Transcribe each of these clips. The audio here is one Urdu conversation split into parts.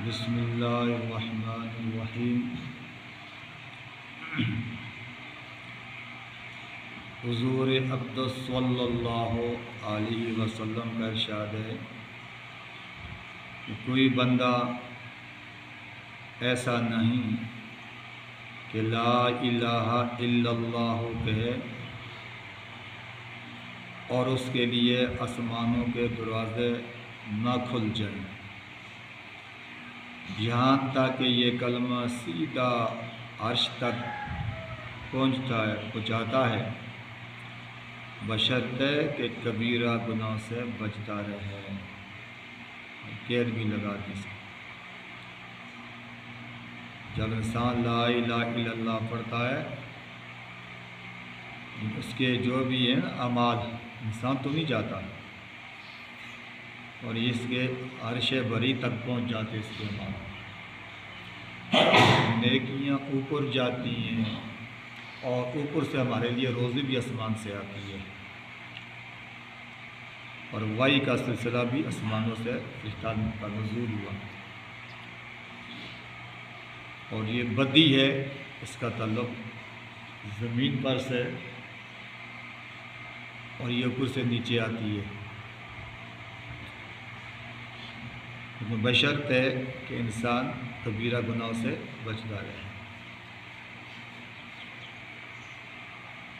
بسم اللہ الرحمن الرحیم۔ حضور اقدس صلی اللہ علیہ وسلم کا ارشاد ہے کہ کوئی بندہ ایسا نہیں کہ لا الہ الا اللہ کہے اور اس کے لیے آسمانوں کے دروازے نہ کھل جائیں، یہاں تک کہ یہ کلمہ سیدھا عرش تک پہنچاتا ہے، بشرطے کہ کبیرہ گناہ سے بچتا رہے۔ قید بھی لگا دی۔ جب انسان لا الہ الا اللہ پڑھتا ہے، اس کے جو بھی ہیں اعمال، انسان تو نہیں جاتا اور اس کے عرش بری تک پہنچ جاتے، اس کے اعمال نیکیاں اوپر جاتی ہیں اور اوپر سے ہمارے لیے روزی بھی آسمان سے آتی ہے، اور وحی کا سلسلہ بھی آسمانوں سے فرشتہ کا نزول ہوا، اور یہ بدی ہے، اس کا تعلق زمین پر سے اور یہ اوپر سے نیچے آتی ہے، بشرط ہے کہ انسان کبیرہ گناہوں سے بچتا رہے۔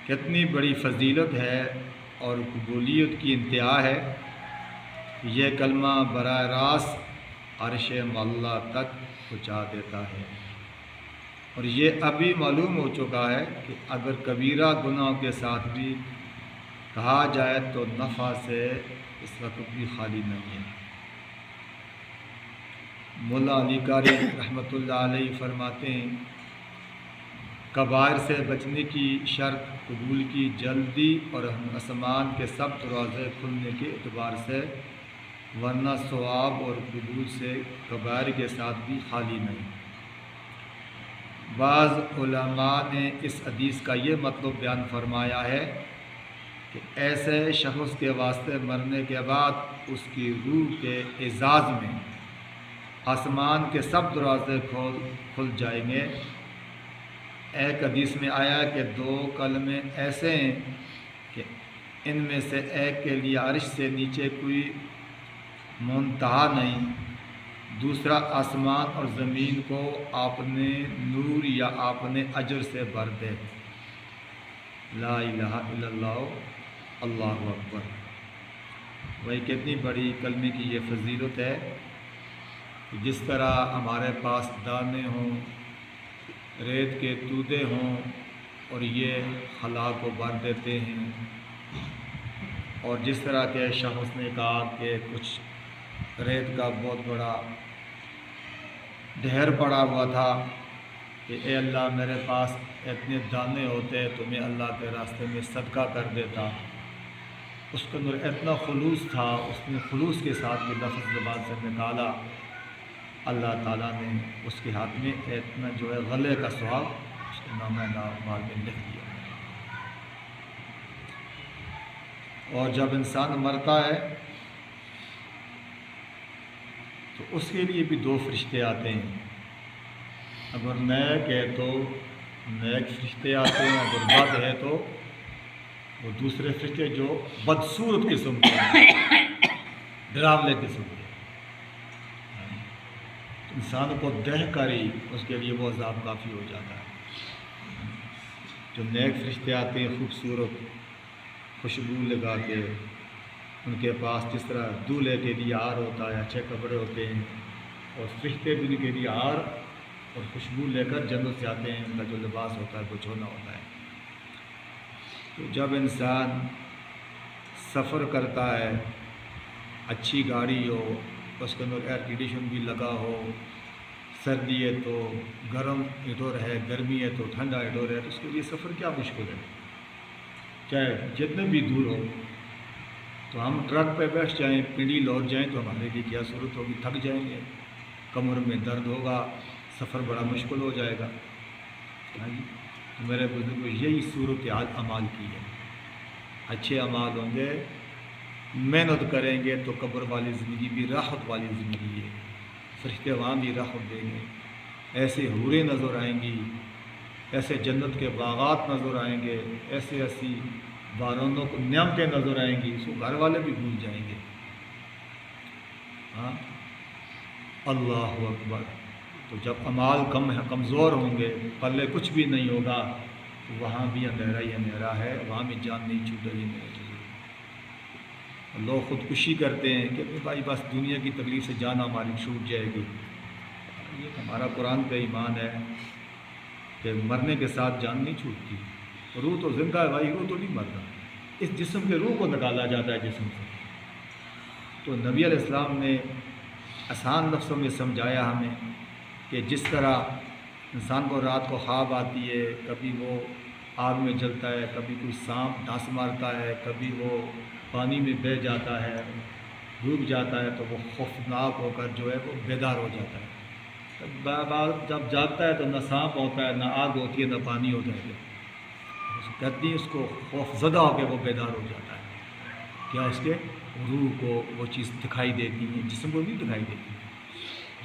کتنی بڑی فضیلت ہے اور قبولیت کی انتہا ہے، یہ کلمہ براہ راست عرش معلیٰ تک پہنچا دیتا ہے، اور یہ ابھی معلوم ہو چکا ہے کہ اگر کبیرہ گناہوں کے ساتھ بھی کہا جائے تو نفع سے اس وقت بھی خالی نہیں ہے۔ مولا علی قاری رحمۃ اللہ علیہ فرماتے ہیں، کبائر سے بچنے کی شرط قبول کی جلدی اور آسمان کے سب دروازے کھلنے کے اعتبار سے، ورنہ ثواب اور قبول سے کبائر کے ساتھ بھی خالی نہیں۔ بعض علماء نے اس حدیث کا یہ مطلب بیان فرمایا ہے کہ ایسے شخص کے واسطے مرنے کے بعد اس کی روح کے اعزاز میں آسمان کے سب دروازے کھل جائیں گے۔ ایک حدیث میں آیا کہ دو کلمے ایسے ہیں کہ ان میں سے ایک کے لیے عرش سے نیچے کوئی منتہا نہیں، دوسرا آسمان اور زمین کو آپ نے نور یا آپ نے اجر سے بھر دے۔ لا الہ الا اللہ، اللہ اکبر۔ وہی کتنی بڑی کلمے کی یہ فضیلت ہے، جس طرح ہمارے پاس دانے ہوں، ریت کے تودے ہوں اور یہ خلا کو بھر دیتے ہیں، اور جس طرح کے شخص نے کہا کہ کچھ ریت کا بہت بڑا ڈھیر پڑا ہوا تھا کہ اے اللہ میرے پاس اتنے دانے ہوتے تو میں اللہ کے راستے میں صدقہ کر دیتا، اس کے اندر اتنا خلوص تھا، اس نے خلوص کے ساتھ یہ لفظ زبان سے نکالا، اللہ تعالیٰ نے اس کے ہاتھ میں اتنا جو ہے غلے کا ثواب اس کے نام اعمال میں لکھ دیا۔ اور جب انسان مرتا ہے تو اس کے لیے بھی دو فرشتے آتے ہیں، اگر نیک ہے تو نیک فرشتے آتے ہیں، اگر بد ہے تو وہ دوسرے فرشتے جو بدصورت قسم کے ہیں، ڈراونے قسم کے، انسان کو دہ کری اس کے لیے وہ عذاب کافی ہو جاتا ہے۔ جو نیک فرشتے آتے ہیں خوبصورت خوشبو لگا کے، ان کے پاس جس طرح دولہے کے لیے ہار ہوتا ہے، اچھے کپڑے ہوتے ہیں، اور فرشتے بھی ان کے لیے ہار اور خوشبو لے کر جنت سے آتے ہیں، ان کا جو لباس ہوتا ہے کچھ ہونا ہوتا ہے۔ تو جب انسان سفر کرتا ہے، اچھی گاڑی ہو، اس کے اندر ایئر کنڈیشن بھی لگا ہو، سردی ہے تو گرم ادھر ہے، گرمی ہے تو ٹھنڈا ادھر ہے، تو اس کے لیے سفر کیا مشکل ہے، چاہے جتنے بھی دور ہو۔ تو ہم ٹرک پہ بیٹھ جائیں، پنڈی لوٹ جائیں تو ہمارے لیے کیا صورت ہوگی، تھک جائیں گے، کمر میں درد ہوگا، سفر بڑا مشکل ہو جائے گا۔ تو میرے بزرگوں یہی صورت حال اعمال کی ہے، اچھے اعمال ہوں گے، محنت کریں گے تو قبر والی زندگی بھی راحت والی زندگی ہے، فرشتے وہاں بھی رحمت دیں گے، ایسے حوریں نظر آئیں گی، ایسے جنت کے باغات نظر آئیں گے، ایسے ایسی بارونوں کو نعمتیں نظر آئیں گی، اس کو گھر والے بھی بھول جائیں گے۔ ہاں، اللہ اکبر۔ تو جب اعمال کمزور ہوں گے، پلے کچھ بھی نہیں ہوگا، تو وہاں بھی اندھیرا ہی اندھیرا ہے، وہاں بھی جان نہیں چھوٹے گی میرے بزرگ۔ لوگ خودکشی کرتے ہیں کہ بھائی بس دنیا کی تکلیف سے جان ہماری چھوٹ جائے گی۔ یہ ہمارا قرآن کا ایمان ہے کہ مرنے کے ساتھ جان نہیں چھوٹتی، روح تو زندہ ہے بھائی، روح تو نہیں مرتا، اس جسم کے روح کو نکالا جاتا ہے جسم سے۔ تو نبی علیہ السلام نے آسان لفظوں میں سمجھایا ہمیں کہ جس طرح انسان کو رات کو خواب آتی ہے، کبھی وہ آگ میں جلتا ہے، کبھی کوئی سانپ ڈانس مارتا ہے، کبھی وہ پانی میں بہہ جاتا ہے، ڈوب جاتا ہے، تو وہ خوفناک ہو کر جو ہے وہ بیدار ہو جاتا ہے۔ جب جاگتا ہے تو نہ سانپ ہوتا ہے، نہ آگ ہوتی ہے، نہ پانی ہوتا ہے، کہتی ہیں اس کو خوف زدہ ہو کے وہ بیدار ہو جاتا ہے۔ کیا اس کے روح کو وہ چیز دکھائی دیتی ہے، جسم کو نہیں دکھائی دیتی۔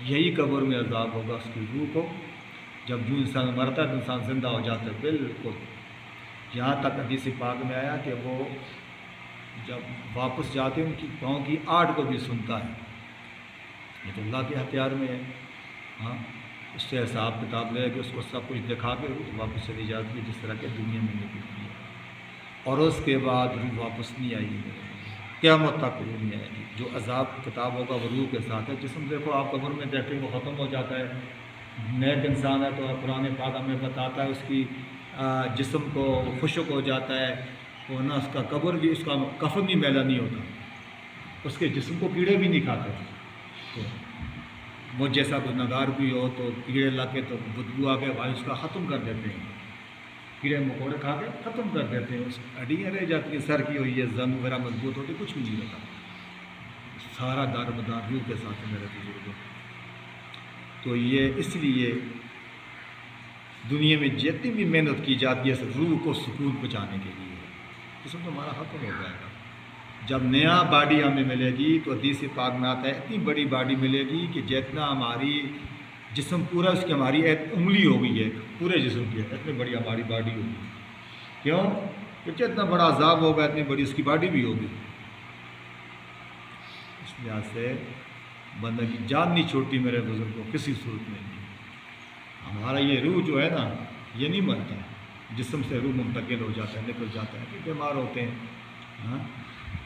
یہی قبر میں عذاب ہوگا اس کی روح کو۔ جب جو انسان مرتا ہے تو انسان زندہ ہو جاتا ہے بالکل۔ یہاں تک حدیث پاک میں آیا کہ وہ جب واپس جاتے ہیں ان کی پاؤں کی آٹ کو بھی سنتا ہے۔ یہ تو اللہ کے ہتھیار میں ہے۔ ہاں، اس سے حساب کتاب لے کہ اس کو سب کچھ دکھا کے روح واپس چلی جاتی ہے جس طرح کہ دنیا میں نکلتی ہے، اور اس کے بعد روح واپس نہیں آئے گی، قیامت تک روح نہیں آئے گی۔ جو عذاب کتاب ہوگا وہ روح کے ساتھ ہے۔ جسم دیکھو آپ قبر میں دیکھیں وہ ختم ہو جاتا ہے، نیک انسان ہے تو قرآن پاک ہمیں بتاتا ہے اس کی جسم کو خشک ہو جاتا ہے، ورنہ اس کا قبر بھی، اس کا کفن بھی میلا نہیں ہوتا، اس کے جسم کو کیڑے بھی نہیں کھاتے۔ تو مجھ جیسا کوئی نگار بھی ہو تو کیڑے لا کے تو بدبو آ کے بھائی اس کا ختم کر دیتے ہیں، کیڑے مکوڑے کھا کے ختم کر دیتے ہیں، اس ہڈیاں رہ جاتی ہیں، سر کی ہوئی ہے، زنگ وغیرہ مضبوط ہوتی، کچھ بھی نہیں ہوتا، سارا دار مدار روح کے ساتھ ہے میرے بزرگوں۔ تو یہ اس لیے دنیا میں جتنی بھی محنت کی جاتی ہے روح کو سکون پہنچانے کے لیے، جسم تو ہمارا ختم ہو جائے گا۔ جب نیا باڈی ہمیں ملے گی تو حدیث پاک میں آتا ہے اتنی بڑی باڈی ملے گی کہ جتنا ہماری جسم پورا اس کی ہماری ایک انگلی ہو گئی ہے پورے جسم کی، اتنی بڑی ہماری باڈی ہوگی۔ کیوں؟ کہ جتنا بڑا عذاب ہوگا اتنی بڑی اس کی باڈی بھی ہوگی۔ اس لحاظ سے بندہ کی جان نہیں چھوڑتی میرے بزرگوں کسی صورت میں نہیں۔ ہمارا یہ روح جو ہے نا یہ نہیں مرتا، جسم سے روح منتقل ہو جاتا ہے، نکل جاتا ہے، کہ بیمار ہوتے ہیں، ہاں،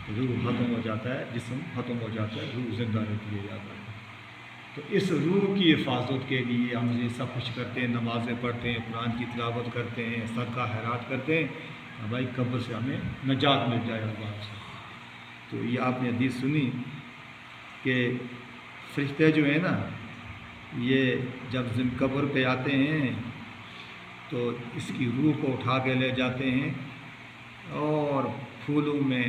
روح ختم ہو جاتا ہے، جسم ختم ہو جاتا ہے، روح زندہ رہتی ہے جاتا ہے۔ تو اس روح کی حفاظت کے لیے ہم یہ سب کچھ کرتے ہیں، نمازیں پڑھتے ہیں، قرآن کی تلاوت کرتے ہیں، صدقہ خیرات کرتے ہیں، بھائی قبر سے ہمیں نجات مل جائے اللہ سے۔ تو یہ آپ نے حدیث سنی کہ فرشتے جو ہیں نا یہ جب قبر پہ آتے ہیں تو اس کی روح کو اٹھا کے لے جاتے ہیں اور پھولوں میں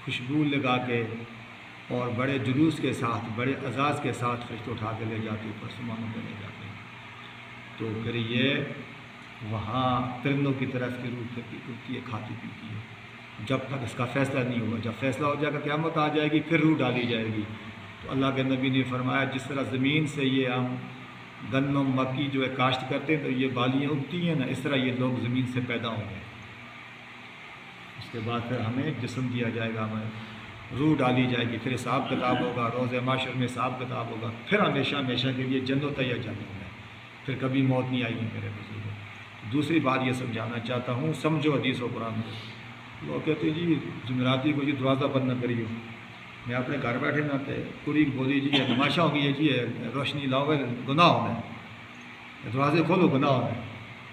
خوشبو لگا کے اور بڑے جلوس کے ساتھ، بڑے اعزاز کے ساتھ فرشتے اٹھا کے لے جاتے ہیں، اوپر سمانوں پہ لے جاتے ہیں۔ تو پھر یہ وہاں پرندوں کی طرح اس کی روح اٹھتی ہے، کھاتی پیتی ہے، جب تک اس کا فیصلہ نہیں ہوا۔ جب فیصلہ ہو جائے گا، قیامت آ جائے گی، پھر روح ڈالی جائے گی۔ تو اللہ کے نبی نے فرمایا جس طرح زمین سے یہ ہم گندم مکی جو ہے کاشت کرتے ہیں تو یہ بالیاں اگتی ہیں نا، اس طرح یہ لوگ زمین سے پیدا ہوں گے۔ اس کے بعد پھر ہمیں جسم دیا جائے گا، ہمیں روح ڈالی جائے گی، پھر حساب کتاب ہوگا، روز معاشر میں حساب کتاب ہوگا، پھر ہمیشہ ہمیشہ کے لیے جنت یا جہنم ہے، پھر کبھی موت نہیں آئے گی میرے بزرگوں۔ دوسری بات یہ سمجھانا چاہتا ہوں، سمجھو حدیث و قرآن کو۔ لوگ کہتے ہیں جی جمعراتی کو جی دروازہ بند نہ کریو، میں اپنے گھر بیٹھے نہ تھے پوری بولی جی یہ نماشا ہو گئی ہے، جی روشنی لاؤ گے گناہ ہونا ہے، دروازے کھولو گناہ ہونا ہے۔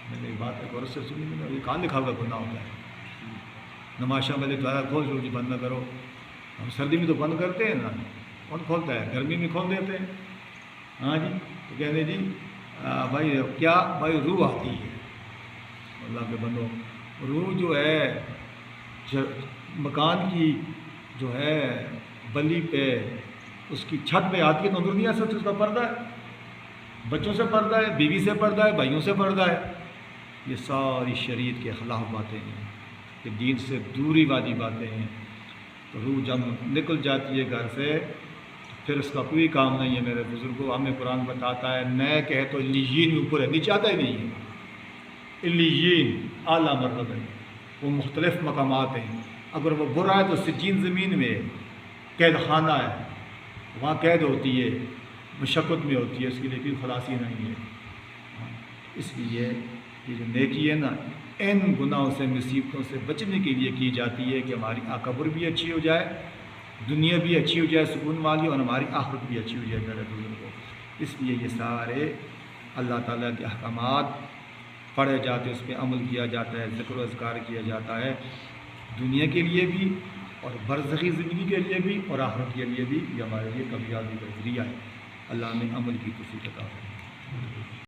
میں نے بات ایک عورت سے سنی، میں نے کہاں لکھا ہوا گناہ ہوتا ہے؟ نماشا میں دروازہ کھول دو جی، بند نہ کرو۔ ہم سردی میں تو بند کرتے ہیں نا، کون کھولتا ہے؟ گرمی میں کھول دیتے ہیں۔ ہاں جی، تو کہتے جی بھائی کیا؟ بھائی روح آتی ہے۔ اللہ کے بندو، روح جو ہے مکان کی جو ہے بلی پہ اس کی چھت پہ آتی ہے تو اندر نہیں آ سکتی، اس کا پردہ ہے، بچوں سے پردہ ہے، بیوی سے پردہ ہے، بھائیوں سے پردہ ہے۔ یہ ساری شریعت کے خلاف باتیں ہیں، کہ دین سے دوری والی باتیں ہیں۔ تو روح جب نکل جاتی ہے گھر سے پھر اس کا کوئی کام نہیں ہے میرے بزرگوں. ہمیں قرآن بتاتا ہے میں کہے تو علیین اوپر ہے، نیچے آتا ہی نہیں ہے. علیین اعلیٰ مرتبہ ہے، وہ مختلف مقامات ہیں. اگر وہ برا ہے تو سجین زمین میں قید خانہ ہے، وہاں قید ہوتی ہے، مشقت میں ہوتی ہے، اس کے لیے کوئی خلاصی نہیں ہے. اس لیے یہ جو نیکی ہے نا، ان گناہوں سے مصیبتوں سے بچنے کے لیے کی جاتی ہے کہ ہماری قبر بھی اچھی ہو جائے، دنیا بھی اچھی ہو جائے سکون والی، اور ہماری آخرت بھی اچھی ہو جائے میرے بزرگوں. اس لیے یہ سارے اللہ تعالیٰ کے احکامات پڑھے جاتے ہیں، اس پہ عمل کیا جاتا ہے، ذکر و اذکار کیا جاتا ہے، دنیا کے لیے بھی اور برزخی زندگی کے لیے بھی اور آخرت کے لیے بھی. یہ ہمارے لیے کامیابی کا ذریعہ ہے. اللہ نے عمل کی توفیق عطا فرمائے.